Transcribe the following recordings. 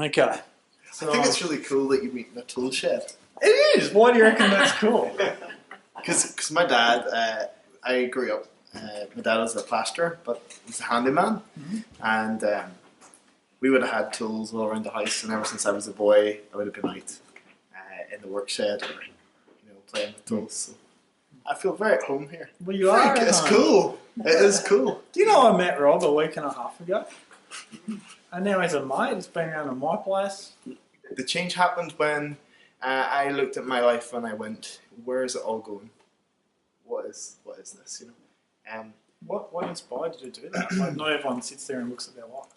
Okay. I think it's really cool that you meet in a tool shed. It is. Why do you reckon that's cool? Because my dad, I grew up, my dad was a plasterer, but he's a handyman. And we would have had tools all around the house, and ever since I was a boy, I would have been out in the work shed or playing with tools. So I feel very at home here. Well, you are. It's cool. It is cool. Do you know I met Rob a week and a half ago? And now he's a mate. He's been around to my place. The change happened when I looked at my life and I went, where is it all going? What is this, What inspired you to do that? Like, not everyone sits there and looks at their life.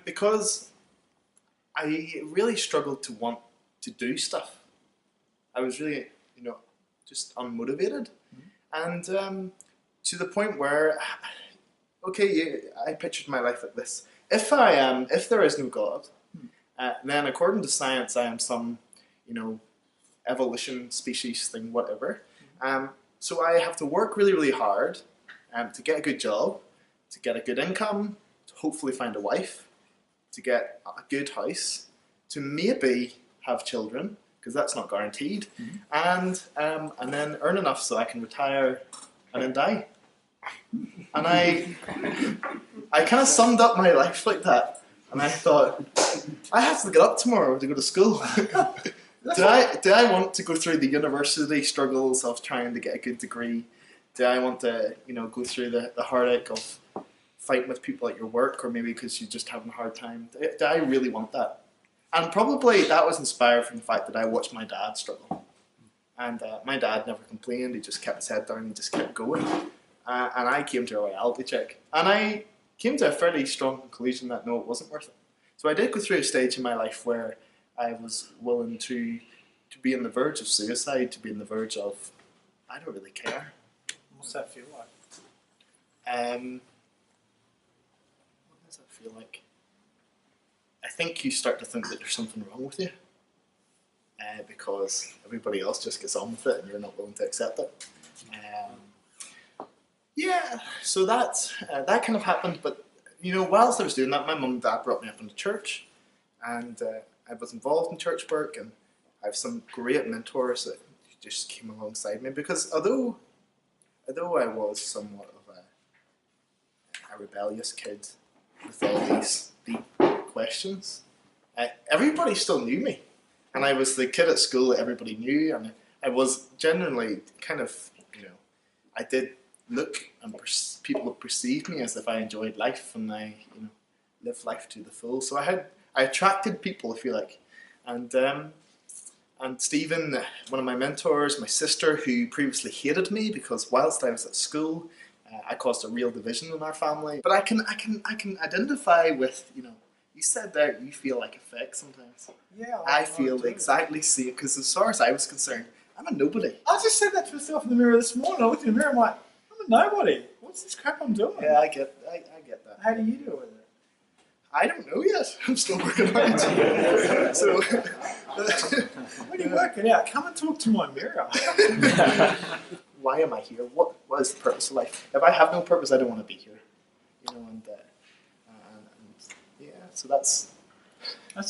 Because I really struggled to want to do stuff. I was really, just unmotivated. And to the point where, I pictured my life like this. If there is no God, then according to science, I am some, evolution, species thing, whatever. So I have to work really, really hard to get a good job, to get a good income, to hopefully find a wife, to get a good house, to maybe have children, because that's not guaranteed, and then earn enough so I can retire and then die. And I kind of summed up my life like that, and I thought, I have to get up tomorrow to go to school. Do I want to go through the university struggles of trying to get a good degree? Do I want to, go through the heartache of fighting with people at your work, or maybe because you're just having a hard time? Do I really want that? And probably that was inspired from the fact that I watched my dad struggle. And my dad never complained, he just kept his head down and just kept going. And I came to a reality check. And I came to a fairly strong conclusion that no, it wasn't worth it. So I did go through a stage in my life where I was willing to be on the verge of suicide, to be on the verge of, I don't really care. What's that feel like? What does that feel like? I think you start to think that there's something wrong with you because everybody else just gets on with it and you're not willing to accept it. So that kind of happened, but whilst I was doing that, my mum and dad brought me up into church, and I was involved in church work, and I have some great mentors that just came alongside me, because although I was somewhat of a rebellious kid with all these deep questions, everybody still knew me, and I was the kid at school that everybody knew, and I was genuinely kind of, I did look, and people would perceive me as if I enjoyed life and I, lived life to the full. So I attracted people, if you like, and Stephen, one of my mentors, my sister, who previously hated me because whilst I was at school, I caused a real division in our family. But I can identify with, you said there you feel like a fake sometimes. Yeah, I feel exactly the same, because as far as I was concerned, I'm a nobody. I just said that to myself in the mirror this morning. I looked in the mirror, I'm like, I'm a nobody. What's this crap I'm doing? Yeah, I get that. How do you deal with it? I don't know yet. I'm still working on it. So, when you work it out, come and talk to my mirror. Why am I here? What is the purpose of life? If I have no purpose, I don't want to be here. So that's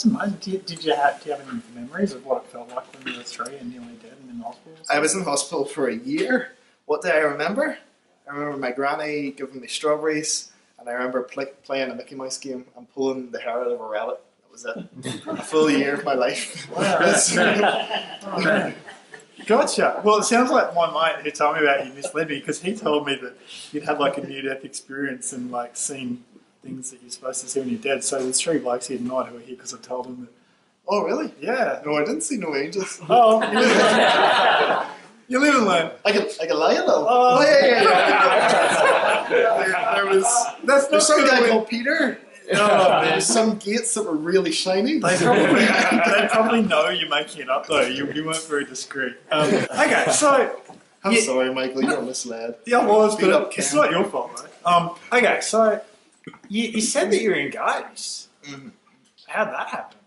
amazing. Do you have any memories of what it felt like when you were 3 and nearly dead and in hospital? I was in hospital for a year. What do I remember? I remember my granny giving me strawberries, and I remember playing a Mickey Mouse game and pulling the hair out of a rabbit. That was it. A full year of my life. Wow. Gotcha. Well, it sounds like my mate who told me about you misled me, because he told me that you'd had like a near-death experience and like seen things that you're supposed to see when you're dead. So there's 3 blokes here tonight who are here because I told them that. Oh, really? Yeah. No, I didn't see no angels. Oh, you live and learn. I can lie a little. Oh, yeah. There's some guy called Peter. There's some gates that were really shiny. They probably know you're making it up though. You weren't very discreet. Okay, so I'm sorry, Michael. You're misled. Yeah, I was, but it's not your fault, though. Okay, so you said that you're engaged. Mm-hmm. How'd that happen?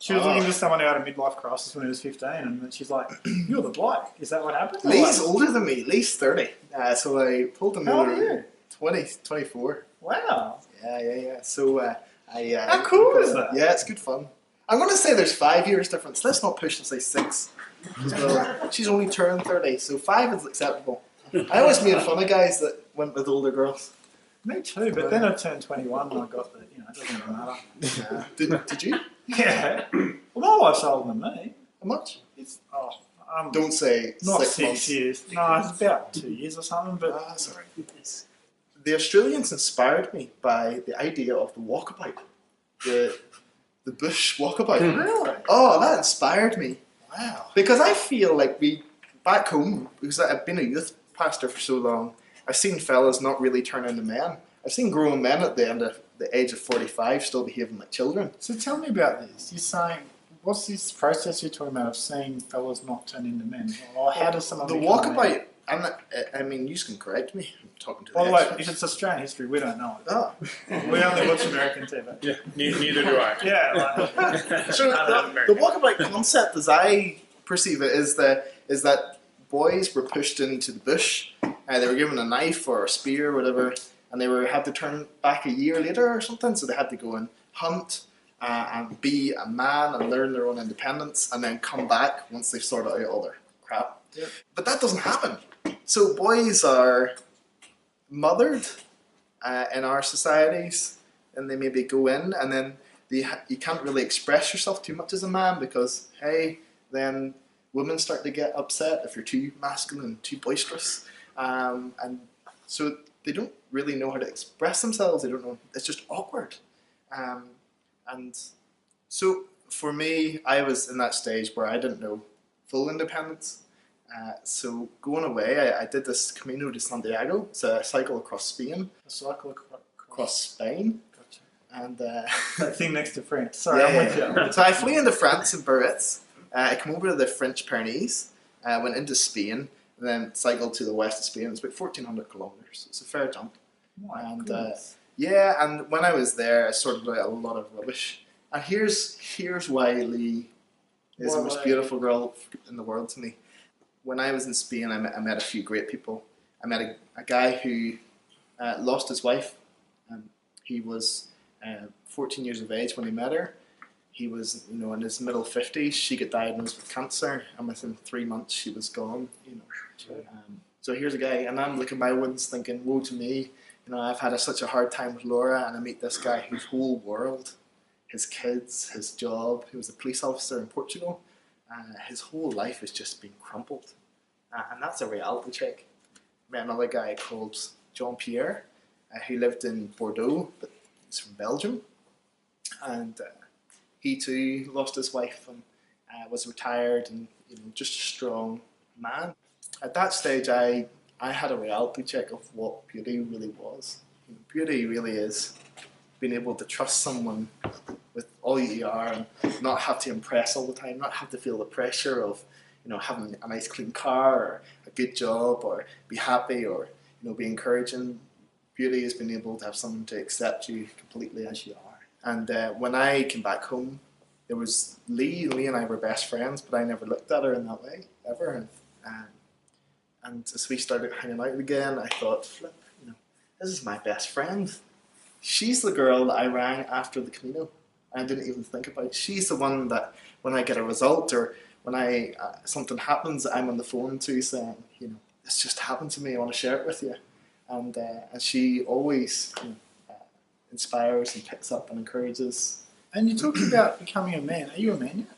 She was looking for someone who had a midlife crisis when he was 15, and then she's like, "You're the bloke." Is that what happened? Lee's older than me. Lee's 30. So I pulled him How old over. are you? 24. Wow. Yeah. So How cool is that? Yeah, it's good fun. I'm going to say there's 5 years difference. Let's not push and say 6. Well, she's only turned 30, so 5 is acceptable. I always made fun of guys that went with older girls. Me too, but then I turned 21 and I got the, it doesn't really matter. Did you? Yeah. Well, my wife's older than me. How much? It's, Don't say not 6 6 months. years. No, it's about 2 years or something, but... Sorry. The Australians inspired me by the idea of the walkabout. The bush walkabout. Really? Oh, that inspired me. Wow. Because I feel like back home, because I've been a youth pastor for so long, I've seen fellas not really turn into men. I've seen grown men at the end of the age of 45 still behaving like children. So tell me about this. You're saying, what's this process you're talking about of seeing fellas not turn into men? Or how does someone The become a man? walkabout, I mean, you can correct me. I'm talking to By the the way, experts. if it's Australian history, we don't know it. Oh. We only watch American TV. Yeah, neither do I. Yeah, like, So the walkabout concept, as I perceive it, is that boys were pushed into the bush. They were given a knife or a spear or whatever, and they had to turn back a year later or something. So they had to go and hunt and be a man and learn their own independence, and then come back once they've sorted out all their crap. Yep. But that doesn't happen. So boys are mothered in our societies, and they maybe go in, and then you can't really express yourself too much as a man because, hey, then women start to get upset if you're too masculine, too boisterous, and so they don't really know how to express themselves. They don't know. It's just awkward, and so for me, I was in that stage where I didn't know full independence. So going away, I did this Camino de Santiago. It's a cycle across Spain. a cycle Across Spain. Gotcha. And That thing next to France. Sorry, I'm with you. So I flew into France in Biarritz. I came over to the French Pyrenees. Went into Spain, and then cycled to the west of Spain. It's about 1,400 kilometres. It's a fair jump. My And goodness. yeah, and when I was there, I sorted out a lot of rubbish. And here's why Lee is the most beautiful girl in the world to me. When I was in Spain, I met a few great people. I met a guy who lost his wife. He was 14 years of age when he met her. He was, in his middle 50s. She got diagnosed with cancer, and within 3 months she was gone. So here's a guy, and I'm looking at my woods thinking, woe to me. I've had such a hard time with Laura, and I meet this guy whose whole world, his kids, his job. He was a police officer in Portugal. His whole life has just been crumpled. And that's a reality check. Met another guy called Jean-Pierre, who lived in Bordeaux, but he's from Belgium. And he too lost his wife and was retired and just a strong man. At that stage, I had a reality check of what beauty really was. Beauty really is being able to trust someone with all you are and not have to impress all the time, not have to feel the pressure of having a nice clean car or a good job or be happy or be encouraging. Beauty is being able to have someone to accept you completely as you are. And when I came back home, there was Lee. Lee and I were best friends, but I never looked at her in that way ever. And as we started hanging out again, I thought, flip, this is my best friend. She's the girl that I rang after the Camino. I didn't even think about it. She's the one that when I get a result or when something happens, I'm on the phone to saying, this just happened to me. I want to share it with you. And she always inspires and picks up and encourages. And you talked about becoming a man. Are you a man yet?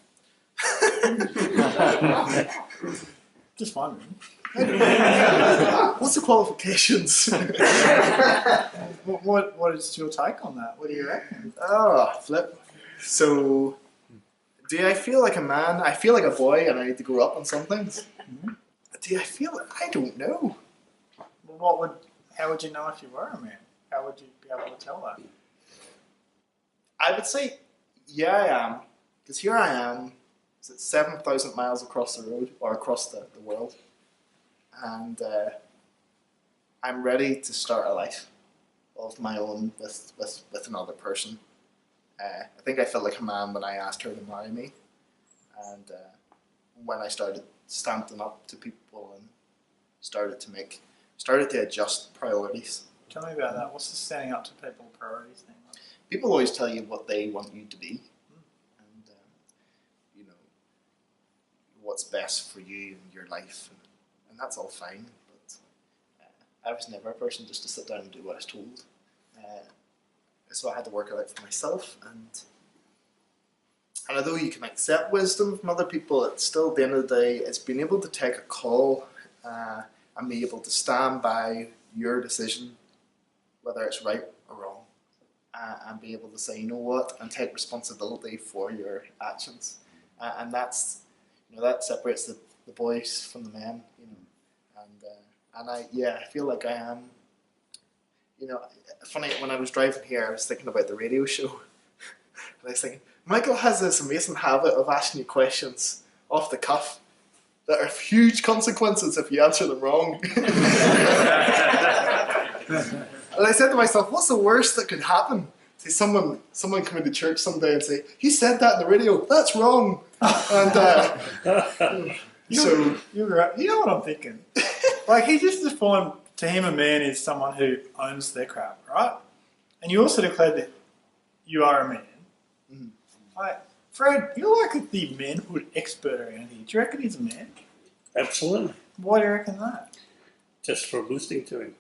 Just wondering. What's the qualifications? What is your take on that? What do you reckon? Oh, flip. So, do I feel like a man? I feel like a boy and I need to grow up on some things. Mm-hmm. Do I feel it? I don't know. Well, how would you know if you were a man? How would you be able to tell that? I would say, yeah, I am. Because here I am, 7,000 miles across the road, or across the world. And I'm ready to start a life of my own with another person. I think I felt like a man when I asked her to marry me. And when I started standing up to people and started to adjust priorities. Tell me about that. What's the standing up to people priorities thing? people always tell you what they want you to be, and you know what's best for you and your life, and that's all fine. But I was never a person just to sit down and do what I was told. So I had to work it out for myself, and although you can accept wisdom from other people, it's still, at the end of the day, it's being able to take a call and be able to stand by your decision, whether it's right or wrong, and be able to say, you know what, and take responsibility for your actions. And that's, that separates the boys from the men, and I feel like I am, funny, when I was driving here, I was thinking about the radio show, and I was thinking, Michael has this amazing habit of asking you questions off the cuff that are huge consequences if you answer them wrong. And I said to myself, what's the worst that could happen? See someone come into church someday and say, he said that in the radio, that's wrong. And you're right. You know what I'm thinking? Like, he just defined, to him, a man is someone who owns their crap, right? And you also declared that you are a man. Mm-hmm. Like, Fred, you're like the manhood expert around here. Do you reckon he's a man? Absolutely. Why do you reckon that? Just from listening to him.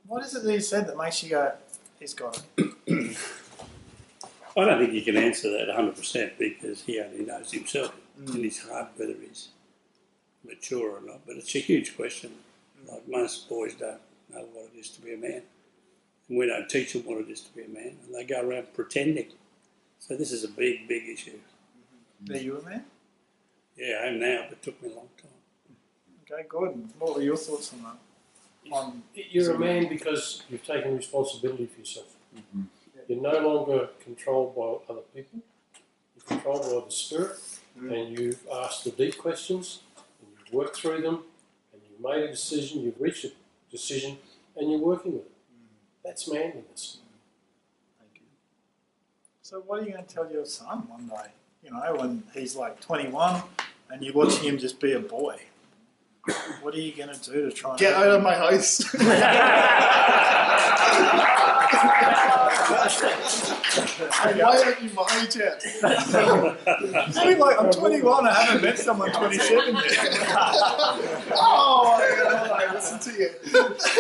What is it that he said that makes you go, he's got it? I don't think you can answer that 100% because he only knows himself in his heart whether he's mature or not. But it's a huge question. Like, most boys don't know what it is to be a man. And we don't teach them what it is to be a man. And they go around pretending. So this is a big, big issue. Are you a man? Yeah, I am now, but it took me a long time. Okay, Gordon, what were your thoughts on that? You're a man because you've taken responsibility for yourself. Mm-hmm. You're no longer controlled by other people. You're controlled by the Spirit, and you've asked the deep questions, and you've worked through them, and you've made a decision, you've reached a decision, and you're working with it. That's manliness. Thank you. So what are you going to tell your son one day? When he's like 21 and you're watching him just be a boy. What are you going to do to try and... Get out of my house! Why aren't you married yet? I'm 21, I haven't met someone 27 yet. I listen to you.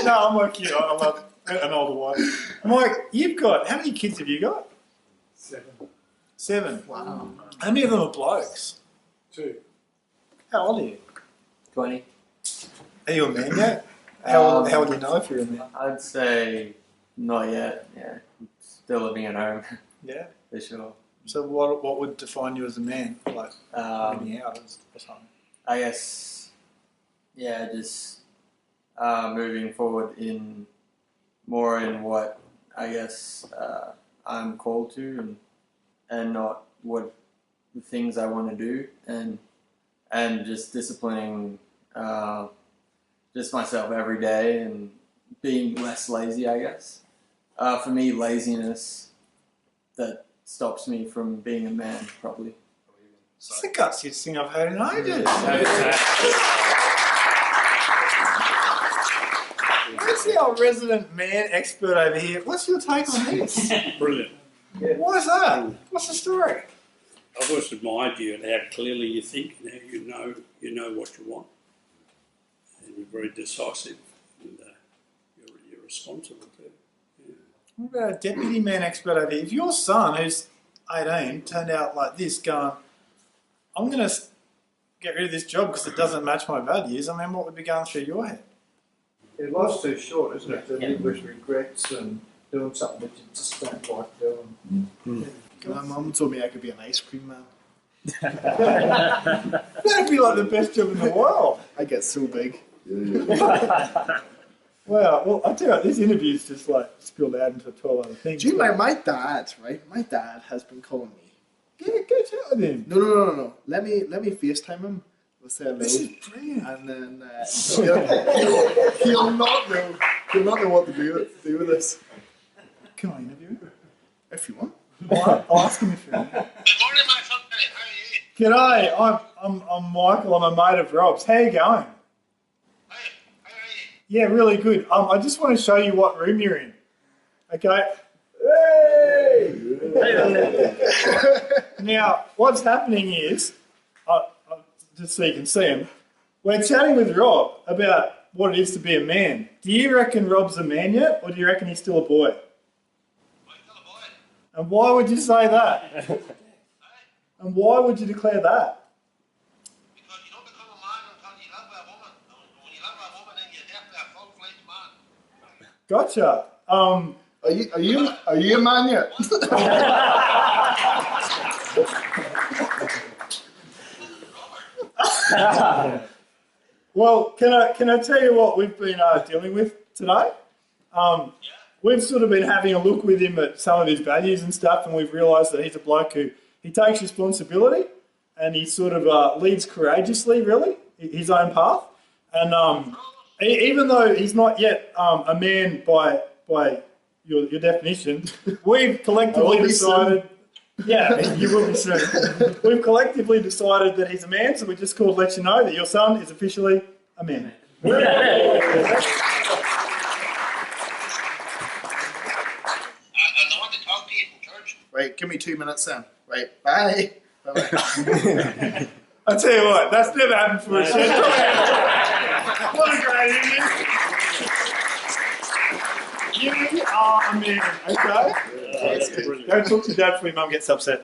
No, I'm like you. I love an older wife. Mike, how many kids have you got? 7. Wow. How many of them are blokes? 2. How old are you? 20. Are you a man yet? How would you know if you're a man? I'd say not yet. Yeah, still living at home. Yeah. For sure. So what would define you as a man? Like many hours or something? I guess, just moving forward in what I guess I'm called to, and not what the things I want to do, and just disciplining just myself every day and being less lazy, I guess. For me, laziness that stops me from being a man, probably. It's the gutsiest thing I've heard in ages. Where's the old resident man expert over here? What's your take on this? Brilliant. Why is that? What's the story? I've always admired you and how clearly you think and how you know what you want. And you're very decisive and you're responsible too. Yeah. What about a deputy man expert over here? If your son, who's 18, turned out like this, going, I'm going to get rid of this job because it doesn't match my values, what would be going through your head? Life's too short, isn't it, to live with regrets and doing something that you just don't like doing. My mum told me I could be an ice cream man. That'd be like the best job in the world. I get so big. Wow, well, I'll tell you what, this interview's just like spilled out into 12 other things. Do you know my dad, right? My dad has been calling me. Yeah, go chat with him. No. Let me FaceTime him. We'll say hello. This is brilliant. And then he'll not know. He'll not know what to do with this. Can I interview him? If you want. I'll ask him if you want. Good morning, my son. How are you? G'day, I'm Michael. I'm a mate of Rob's. How you going? Hi. How are you? Yeah, really good. I just want to show you what room you're in. Okay, Now, what's happening is, just so you can see him, we're chatting with Rob about what it is to be a man. Do you reckon Rob's a man yet, or do you reckon he's still a boy? And why would you say that? And why would you declare that? Because you don't become a man until you love a woman. And when you love a woman, then you're definitely a full-fledged man. Gotcha. Are you a man yet? Well, can I tell you what we've been dealing with today? We've sort of been having a look with him at some of his values and stuff, and we've realised that he's a bloke who he takes responsibility and he sort of leads courageously, really, his own path. And even though he's not yet a man by your definition, we've collectively decided. Yeah, you will be soon. We've collectively decided that he's a man, so we just called to let you know that your son is officially a man. I want to talk to you from church. Right, give me 2 minutes then. Right, bye. Bye-bye. I tell you what, that's never happened for us. What a great evening. You are a man, okay? That's good. Don't talk to Dad before your mum gets upset.